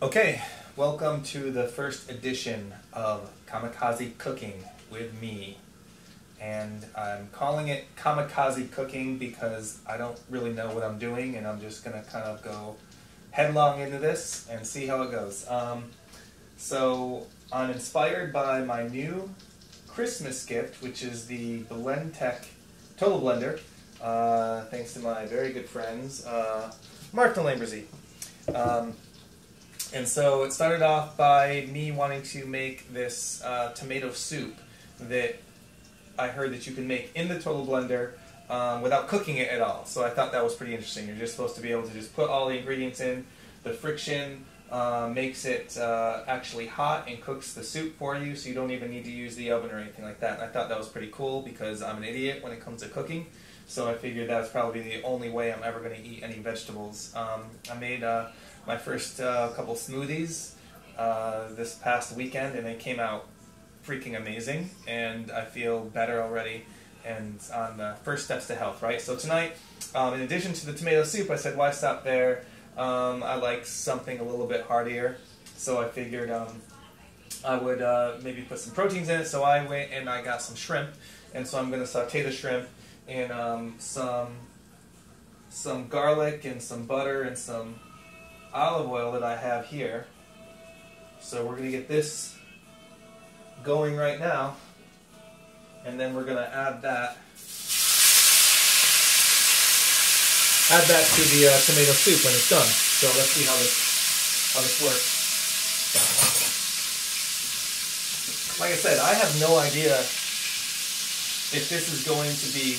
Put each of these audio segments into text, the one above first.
Okay, welcome to the first edition of Kamikaze Cooking with me. And I'm calling it Kamikaze Cooking because I don't really know what I'm doing, and I'm just going to kind of go headlong into this and see how it goes. So I'm inspired by my new Christmas gift, which is the Blendtec Total Blender, thanks to my very good friends, Martin Lamberzy. And so it started off by me wanting to make this tomato soup that I heard that you can make in the Total Blender without cooking it at all. So I thought that was pretty interesting. You're just supposed to be able to just put all the ingredients in. The friction makes it actually hot and cooks the soup for you, so you don't even need to use the oven or anything like that. And I thought that was pretty cool because I'm an idiot when it comes to cooking. So I figured that's probably the only way I'm ever going to eat any vegetables. I made my first couple smoothies this past weekend, and they came out freaking amazing, and I feel better already and on the first steps to health, right? So tonight, in addition to the tomato soup, I said, why stop there? I like something a little bit heartier, so I figured I would maybe put some proteins in it, so I went and I got some shrimp, and so I'm going to saute the shrimp in some garlic and some butter and some olive oil that I have here. So we're going to get this going right now, and then we're going to add that to the tomato soup when it's done. So let's see how this works. Like I said, I have no idea if this is going to be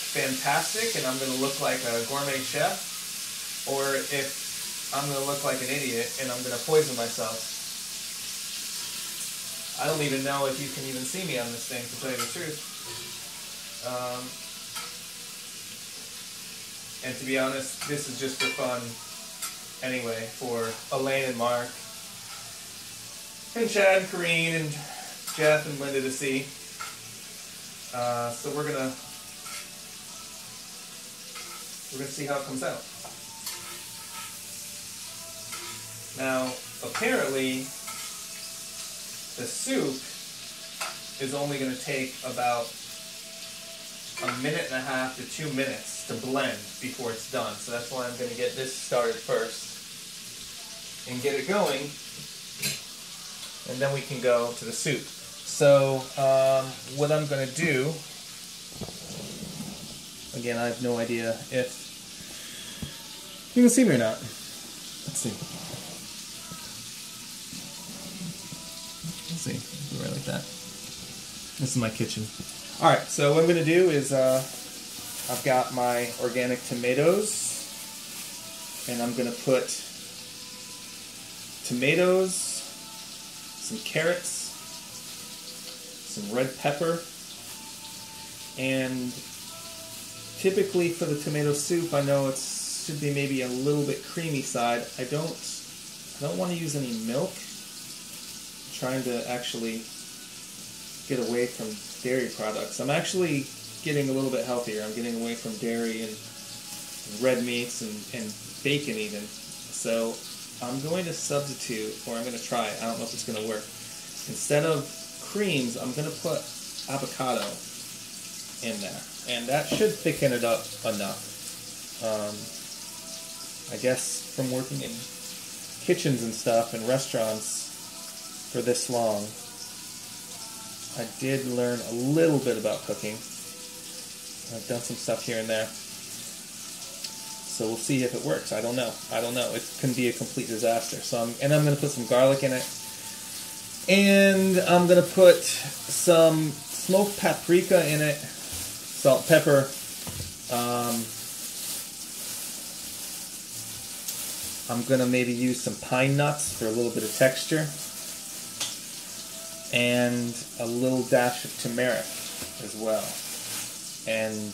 fantastic and I'm going to look like a gourmet chef, or if I'm going to look like an idiot and I'm going to poison myself. I don't even know if you can even see me on this thing, to tell you the truth. And to be honest, this is just for fun anyway, for Elaine and Mark, and Chad and Corrine and Jeff and Linda to see. So we're gonna see how it comes out. Now, apparently, the soup is only going to take about 1.5 to 2 minutes to blend before it's done. So that's why I'm going to get this started first and get it going, and then we can go to the soup. So what I'm going to do, again, I have no idea if you can see me or not. Let's see. See, right like that. This is my kitchen. Alright, so what I'm going to do is I've got my organic tomatoes, and I'm going to put tomatoes, some carrots, some red pepper, and typically for the tomato soup, I know it should be maybe a little bit creamy side. I don't want to use any milk. Trying to actually get away from dairy products. I'm actually getting a little bit healthier. I'm getting away from dairy and red meats and bacon even. So I'm going to substitute, or I'm going to try it. I don't know if it's going to work. Instead of creams, I'm going to put avocado in there. And that should thicken it up enough. I guess from working in kitchens and stuff and restaurants for this long, I did learn a little bit about cooking. I've done some stuff here and there. So we'll see if it works. I don't know. It can be a complete disaster. So I'm going to put some garlic in it. And I'm going to put some smoked paprika in it. Salt, pepper. I'm going to maybe use some pine nuts for a little bit of texture. And a little dash of turmeric as well. And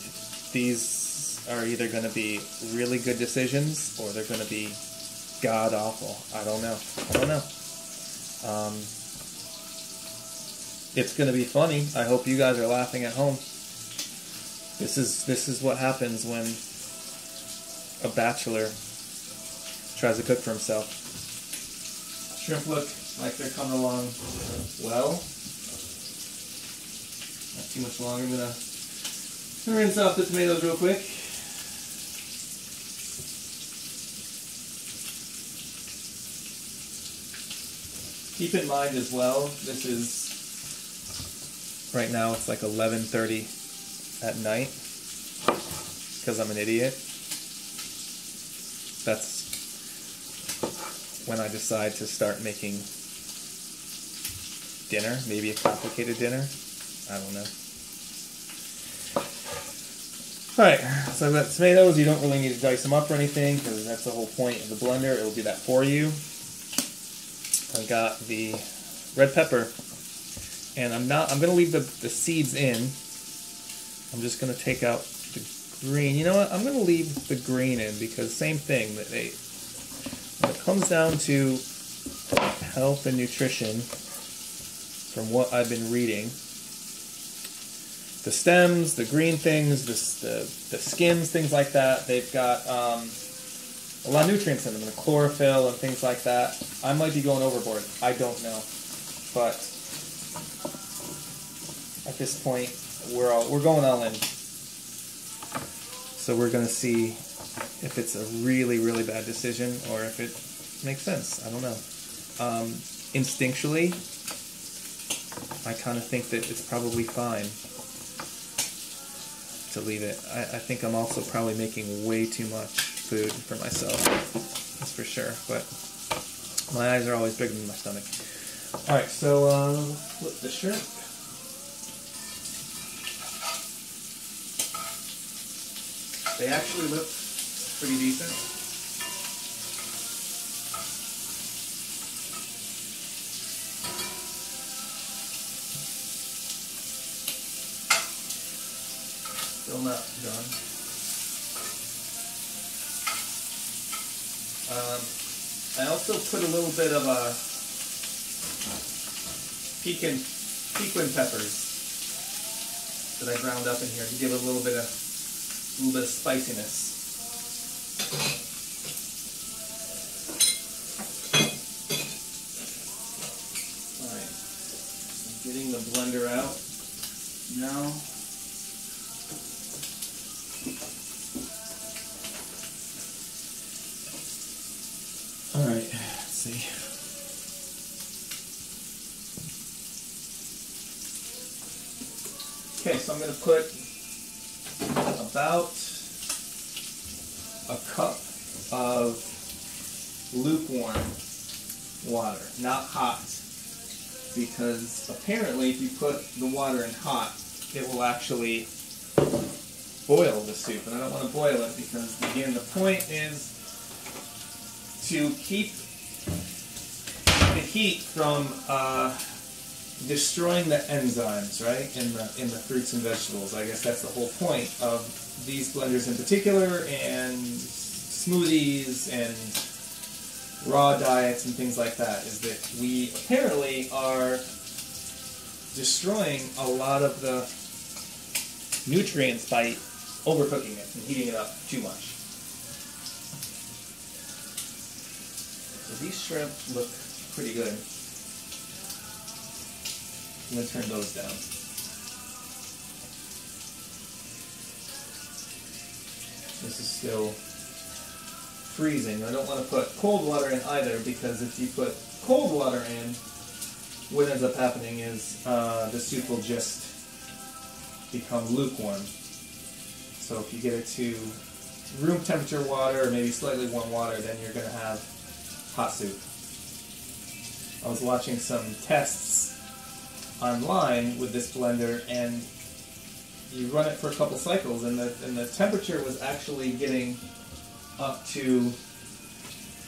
these are either going to be really good decisions or they're going to be god-awful. I don't know. It's going to be funny. I hope you guys are laughing at home. This is what happens when a bachelor tries to cook for himself. Shrimp look like they're coming along well. Not too much longer. I'm gonna rinse off the tomatoes real quick. Keep in mind as well, this is, right now it's like 11:30 at night, because I'm an idiot. That's when I decide to start making dinner, maybe a complicated dinner. I don't know. Alright, so I've got tomatoes. You don't really need to dice them up or anything, because that's the whole point of the blender. It'll do that for you. I got the red pepper, and I'm going to leave the seeds in. I'm just going to take out the green. You know what? I'm going to leave the green in, because same thing. When it comes down to health and nutrition, from what I've been reading, the stems, the green things, the skins, things like that, they've got a lot of nutrients in them, and the chlorophyll and things like that. I might be going overboard. I don't know. But at this point, we're going all in. So we're going to see if it's a really, really bad decision or if it makes sense. I don't know. Instinctually, I kind of think that it's probably fine to leave it. I think I'm also probably making way too much food for myself. That's for sure. But my eyes are always bigger than my stomach. Alright, so flip the shrimp. They actually look pretty decent. Still not done. I also put a little bit of pecan peppers that I ground up in here to give it a little bit of spiciness. All right, I'm getting the blender out now. All right, let's see. Okay, so I'm going to put about a cup of lukewarm water, not hot, because apparently if you put the water in hot, it will actually boil the soup, and I don't want to boil it because, again, the point is to keep the heat from destroying the enzymes, right, in the fruits and vegetables. I guess that's the whole point of these blenders in particular, and smoothies and raw diets and things like that, is that we apparently are destroying a lot of the nutrients by overcooking it and heating it up too much. So these shrimp look pretty good. I'm going to turn those down. This is still freezing. I don't want to put cold water in either, because if you put cold water in, what ends up happening is the soup will just become lukewarm. So if you get it to room temperature water, or maybe slightly warm water, then you're going to have hot soup. I was watching some tests online with this blender, and you run it for a couple cycles, and the temperature was actually getting up to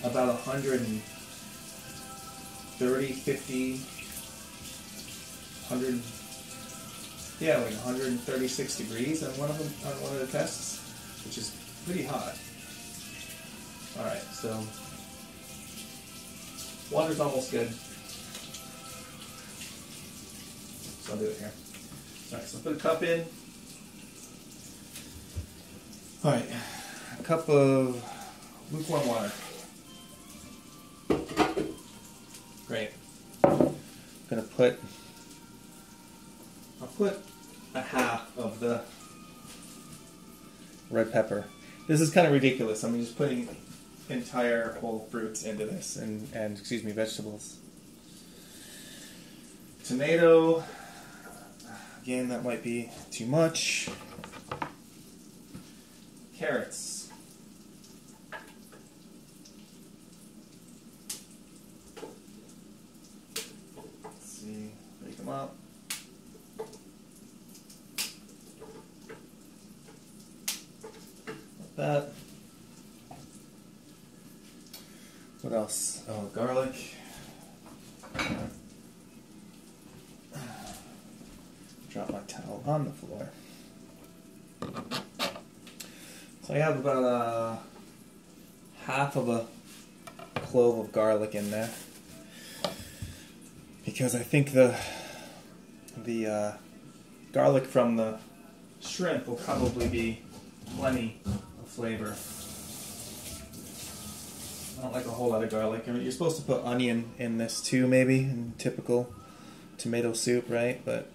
about 130, 50, 100, yeah, like 136 degrees on one of the tests, which is pretty hot. All right, so water's almost good. So I'll do it here. All right, so put a cup in. All right, a cup of lukewarm water. Great. I'll put a half of the red pepper. This is kind of ridiculous. I'm just putting entire whole fruits into this and excuse me, vegetables. Tomato, again, that might be too much. Carrots. Let's see, break them up. Like that. What else? Oh, garlic. Drop my towel on the floor. So I have about half of a clove of garlic in there because I think the garlic from the shrimp will probably be plenty of flavor. I don't like a whole lot of garlic. I mean, you're supposed to put onion in this too, maybe, in typical tomato soup, right? But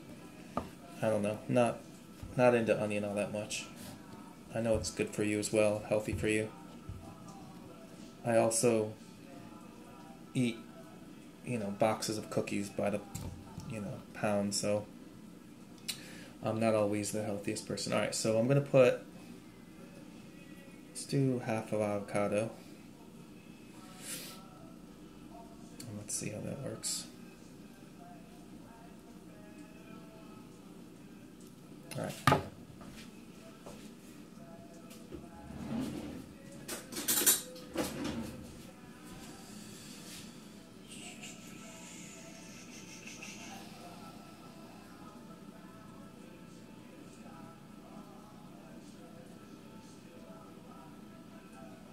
I don't know. Not into onion all that much. I know it's good for you as well, healthy for you. I also eat, boxes of cookies by the, pound, so I'm not always the healthiest person. All right, so I'm gonna let's do half of avocado. Let's see how that works. All right.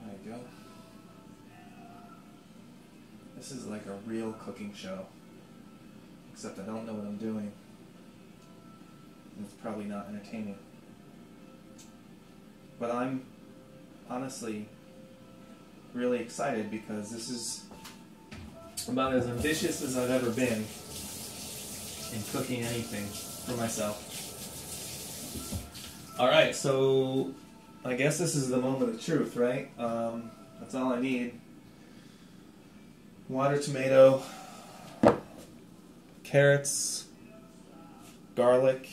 There you go. This is like a real cooking show, except I don't know what I'm doing. It's probably not entertaining. But I'm honestly really excited because this is about as ambitious as I've ever been in cooking anything for myself. Alright, so I guess this is the moment of truth, right? That's all I need. Water, tomato, carrots, garlic,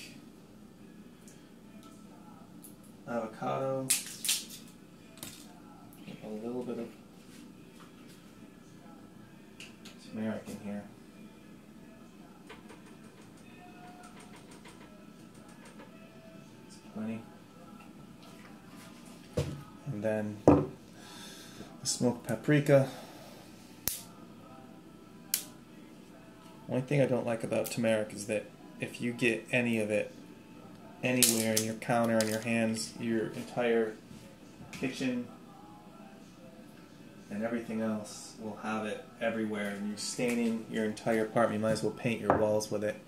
avocado, a little bit of turmeric in here. That's plenty. And then the smoked paprika. Only thing I don't like about turmeric is that if you get any of it anywhere in your counter, on your hands, your entire kitchen and everything else will have it everywhere, and you're staining your entire apartment. You might as well paint your walls with it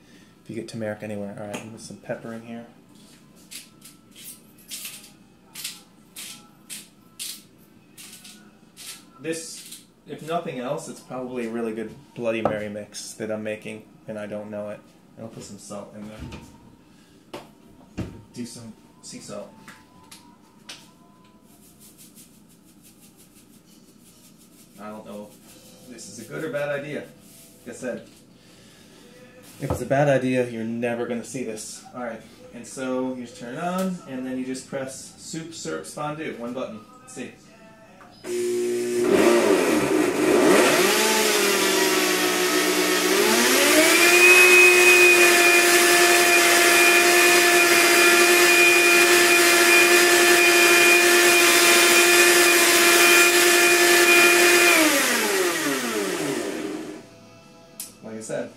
if you get turmeric anywhere. Alright, and with some pepper in here. This, if nothing else, it's probably a really good Bloody Mary mix that I'm making, and I don't know it. And I'll put some salt in there. Do some sea salt. I don't know if this is a good or bad idea. Like I said, if it's a bad idea, you're never going to see this. Alright, and so you just turn it on, and then you just press soup, syrup, fondue. One button. Let's see. Like I said,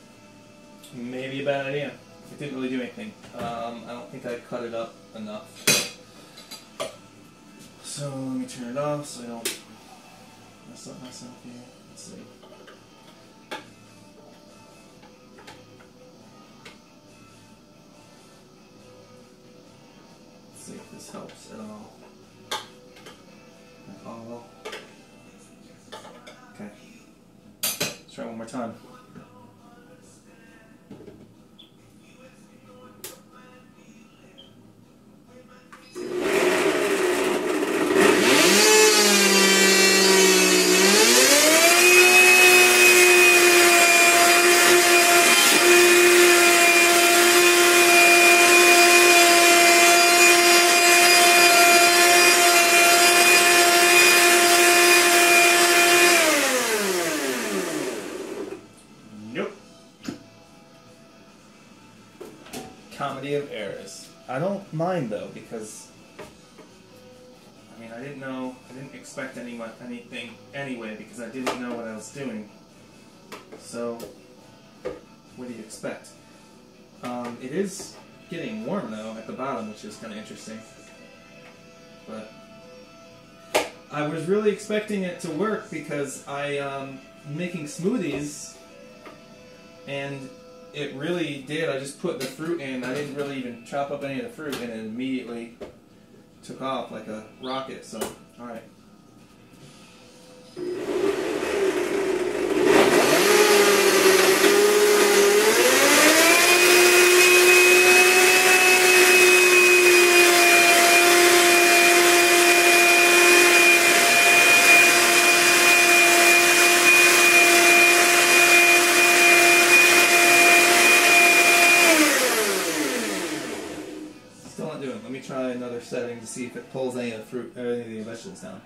maybe a bad idea. It didn't really do anything. I don't think I cut it up enough. So let me turn it off so I don't mess up myself here. Let's see. Let's see if this helps at all. At all. Okay. Let's try one more time. mind though, because I mean I didn't expect anything anyway, because I didn't know what I was doing. So what do you expect? It is getting warm though at the bottom, which is kind of interesting. But I was really expecting it to work because I'm making smoothies, and it really did. I just put the fruit in. I didn't really even chop up any of the fruit, and it immediately took off like a rocket. So, all right. Let me try another setting to see if it pulls any of the fruit or any of the vegetables down.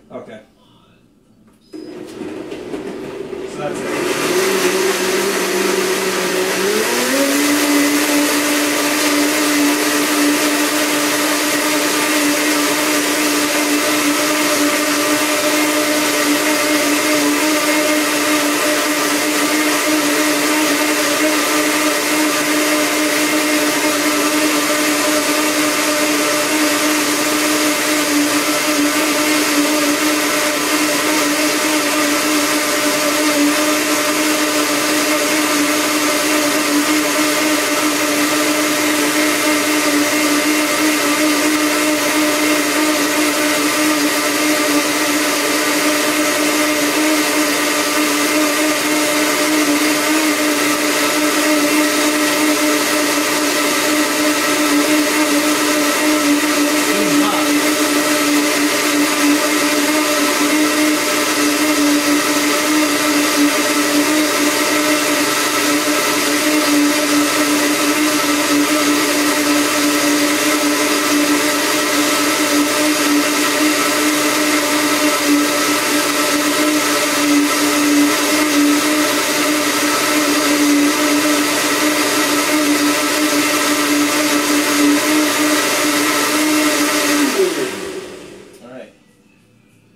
Okay. So that's it.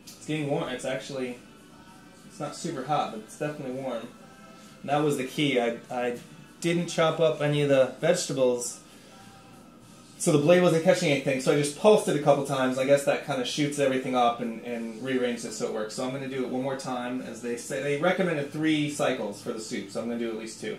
It's getting warm. It's not super hot, but it's definitely warm. And that was the key. I didn't chop up any of the vegetables, so the blade wasn't catching anything, so I just pulsed it a couple times. I guess that kind of shoots everything up and rearranges it so it works. So I'm going to do it one more time. As they say, they recommended 3 cycles for the soup, so I'm going to do at least 2.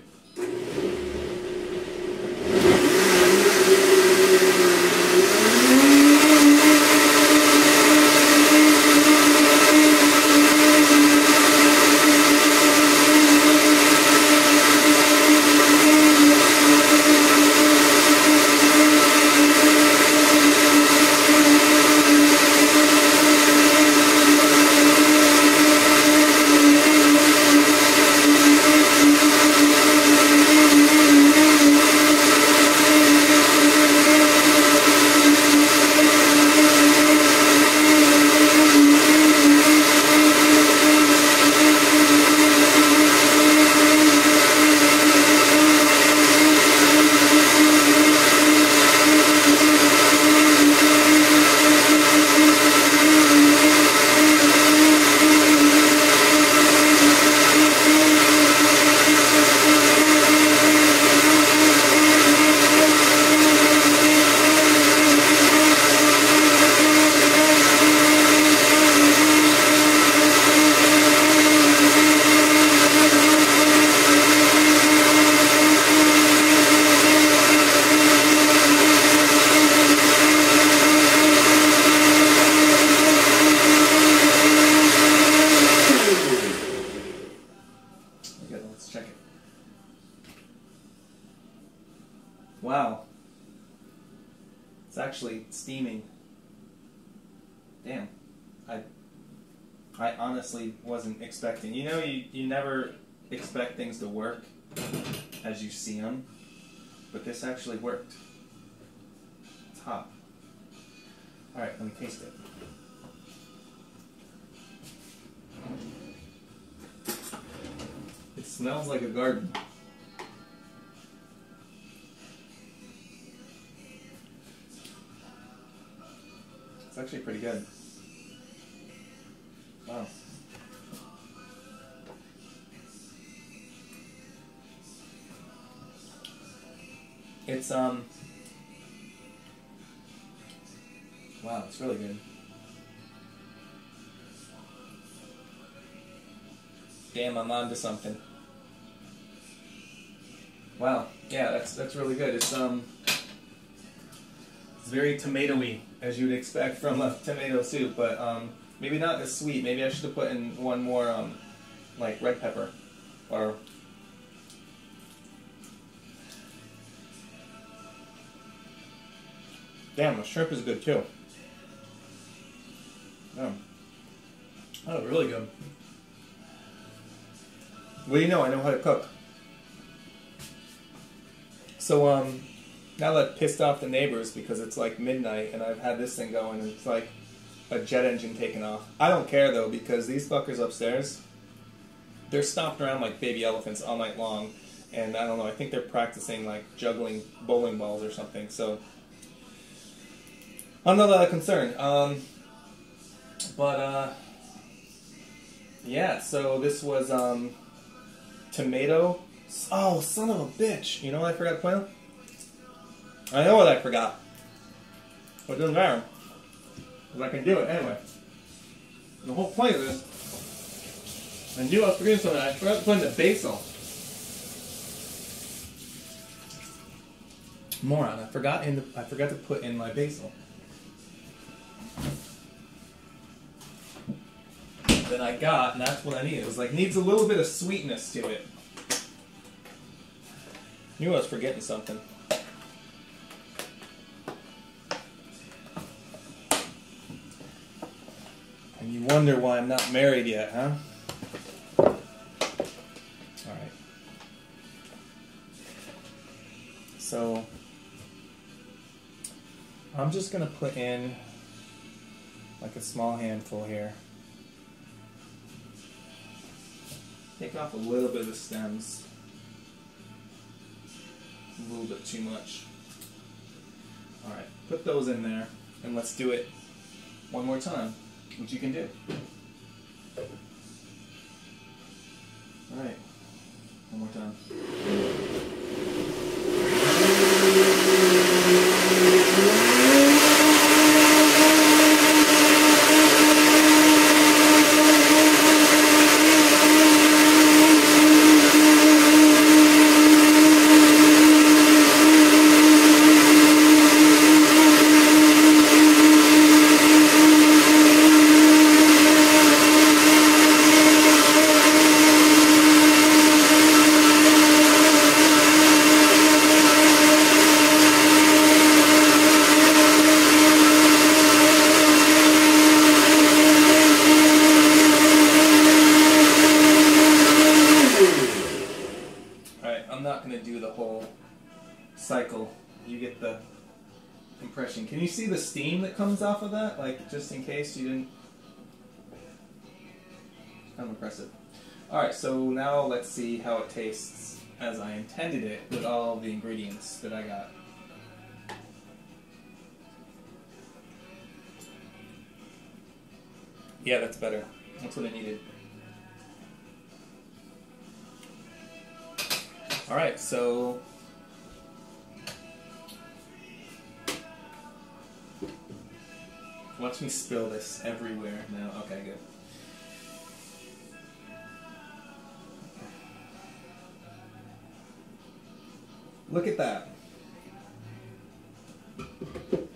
Wow. It's actually steaming. Damn. I honestly wasn't expecting. You know, you never expect things to work as you see them, but this actually worked. It's hot. Alright, let me taste it. It smells like a garden. It's actually pretty good. Wow. It's wow, it's really good. Damn, I'm onto something. Wow, yeah, that's really good. It's very tomatoey, as you would expect from a tomato soup, but maybe not as sweet. Maybe I should have put in one more like red pepper, or damn, the shrimp is good too. Yeah. Oh, really good. Well, you know, I know how to cook. So, now that pissed off the neighbors because it's like midnight and I've had this thing going and it's like a jet engine taking off. I don't care though, because these fuckers upstairs, they're stomping around like baby elephants all night long, and I don't know, I think they're practicing like juggling bowling balls or something, so I'm not that concerned. Yeah, so this was tomato. Oh, son of a bitch. You know what I forgot to put in? I know what I forgot. But it doesn't matter. Because I can do it anyway. The whole point of this, I knew I was forgetting something. I forgot to put in the basil. Moron, I forgot to put in my basil. That I got, and that's what I needed. It was like, needs a little bit of sweetness to it. Knew I was forgetting something. And you wonder why I'm not married yet, huh? Alright. So, I'm just going to put in like a small handful here. Take off a little bit of the stems. A little bit too much. Alright, put those in there, and let's do it one more time, which you can do. Alright, one more time. Cycle, you get the compression. Can you see the steam that comes off of that? Like, just in case you didn't. Kind of impressive. Alright, so now let's see how it tastes as I intended it with all the ingredients that I got. Yeah, that's better. That's what I needed. Alright, so watch me spill this everywhere now. Okay, good. Look at that. Put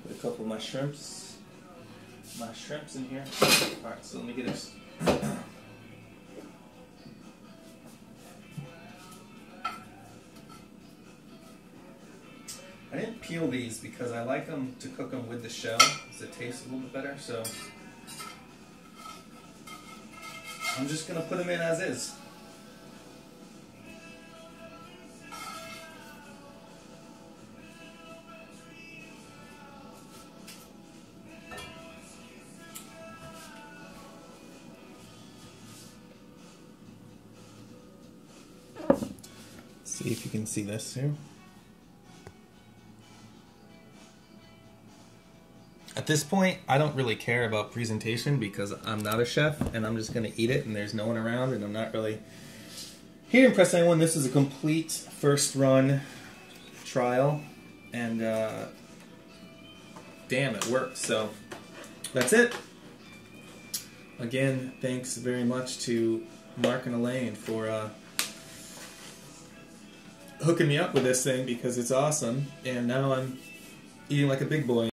a couple of my shrimps in here. Alright, so let me get this. peel these because I like them to cook them with the shell, because it tastes a little bit better. So I'm just going to put them in as is. See if you can see this here. At this point, I don't really care about presentation because I'm not a chef and I'm just going to eat it and there's no one around and I'm not really here to impress anyone. This is a complete first run trial and damn, it worked. So that's it. Again, thanks very much to Mark and Elaine for hooking me up with this thing because it's awesome, and now I'm eating like a big boy.